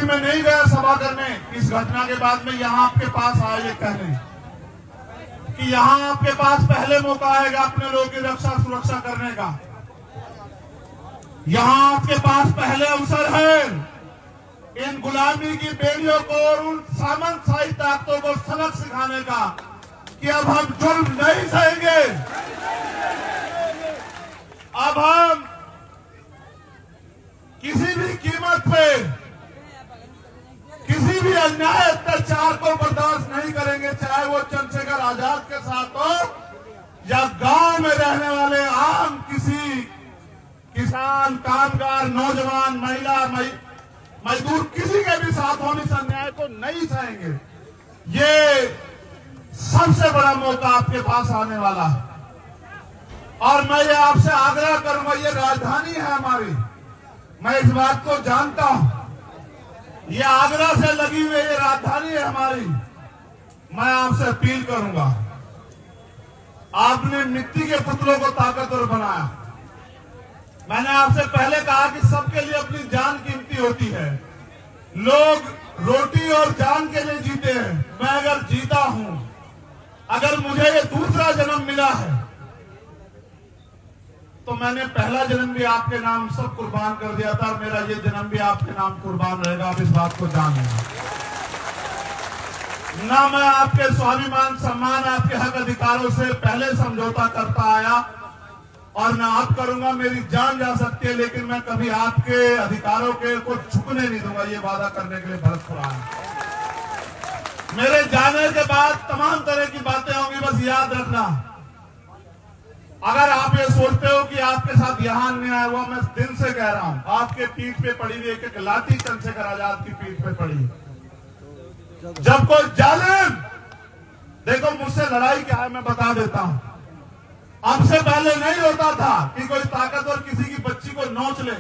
में नहीं गया सभा करने। इस घटना के बाद में यहाँ आपके पास आया ये कहने कि यहाँ आपके पास पहले मौका आएगा अपने लोगों की रक्षा सुरक्षा करने का। यहाँ आपके पास पहले अवसर है इन गुलामी की बेड़ियों को और उन सामंतशाही ताकतों को सबक सिखाने का कि अब हम जुल्म नहीं सहेंगे। अब हम किसी भी कीमत पे किसी भी अन्याय अत्याचार को बर्दाश्त नहीं करेंगे, चाहे वो चंद्रशेखर आजाद के साथ हो या गांव में रहने वाले आम किसी किसान, कामगार, नौजवान, महिला, मजदूर किसी के भी साथ होने इस अन्याय को नहीं सहेंगे। ये सबसे बड़ा मौका आपके पास आने वाला है और मैं ये आपसे आग्रह करूंगा, ये राजधानी है हमारी, मैं इस बात को जानता हूं, ये आगरा से लगी हुई ये राजधानी है हमारी। मैं आपसे अपील करूंगा, आपने मिट्टी के पुतलों को ताकतवर बनाया। मैंने आपसे पहले कहा कि सबके लिए अपनी जान कीमती होती है। लोग रोटी और जान के लिए जीते हैं। मैं अगर जीता हूं, अगर मुझे ये दूसरा जन्म मिला है तो मैंने पहला जन्म भी आपके नाम सब कुर्बान कर दिया था और मेरा ये जन्म भी आपके नाम कुर्बान रहेगा। आप इस बात को जान लें। ना मैं आपके स्वाभिमान, सम्मान, आपके हक अधिकारों से पहले समझौता करता आया और ना आप करूंगा। मेरी जान जा सकती है लेकिन मैं कभी आपके अधिकारों के को छुपने नहीं दूंगा। ये वादा करने के लिए भरत खुरा है। मेरे जाने के बाद तमाम तरह की बातें होंगी, बस याद रखना। अगर आप ये सोचते हो कि आपके साथ यहां अन्याय हुआ, मैं दिन से कह रहा हूं, आपके पीठ पे पड़ी हुई एक लाठी चंद्रशेखर आजाद की पीठ पे पड़ी। जब कोई जालिम, देखो मुझसे लड़ाई क्या है मैं बता देता हूं। हमसे पहले नहीं होता था कि कोई ताकतवर किसी की बच्ची को नोच ले,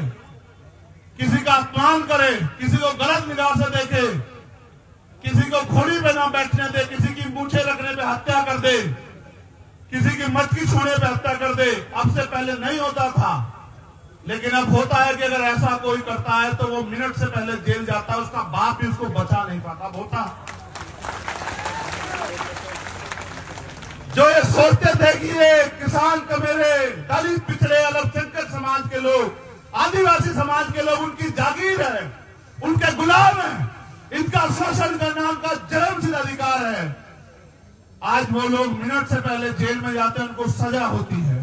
किसी का अपमान करे, किसी को गलत निगाह से देखे, किसी को घोड़ी पे ना बैठने दे, किसी की मूछें रखने पे हत्या कर दे, किसी की मटकी छूने पे हत्या कर दे। अब से पहले नहीं होता था, लेकिन अब होता है कि अगर ऐसा कोई करता है तो वो मिनट से पहले जेल जाता है, उसका बाप भी उसको बचा नहीं पाता। होता जो ये सोचते थे कि ये किसान कमेरे, दलित, पिछड़े, अल्पसंख्यक समाज के लोग, आदिवासी समाज के लोग उनकी जागीर है, उनके गुलाम है, इनका शोषण करना उनका जन्मसिद्ध अधिकार है, आज वो लोग मिनट से पहले जेल में जाते हैं, उनको सजा होती है।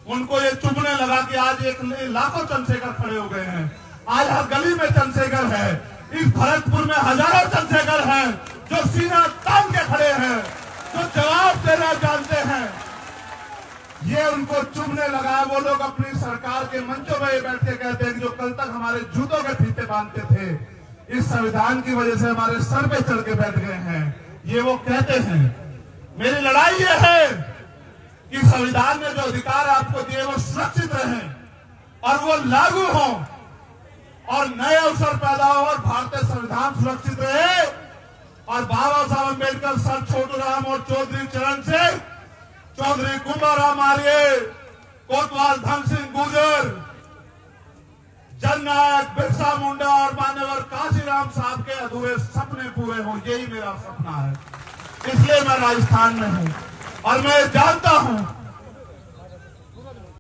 उनको ये चुभने लगा कि आज एक लाखों चंद्रशेखर खड़े हो गए हैं, आज हर गली में चंद्रशेखर है, इस भरतपुर में हजारों चंद्रशेखर हैं जो सीना तान के खड़े हैं, जो जवाब देना जानते हैं। ये उनको चुभने लगा। वो लोग अपनी सरकार के मंचों में बैठ के कहते हैं कि जो कल तक हमारे जूतों के फीते बांधते थे, इस संविधान की वजह से हमारे सर पे चढ़ के बैठ गए हैं। ये वो कहते हैं। मेरी लड़ाई ये है कि संविधान ने जो अधिकार आपको दिए वो सुरक्षित रहें और वो लागू हो और नए अवसर पैदा हो और भारतीय संविधान सुरक्षित रहे और बाबा साहब अम्बेडकर, सर छोटूराम और चौधरी चरण सिंह, चौधरी कुंभाराम आर्य, कोतवाल धन सिंह गुर्जर, जननायक बिरसा मुंडा और मान्यवर काशीराम साहब के अधूरे सपने पूरे हों। यही मेरा सपना है, इसलिए मैं राजस्थान में हूं और मैं जानता हूं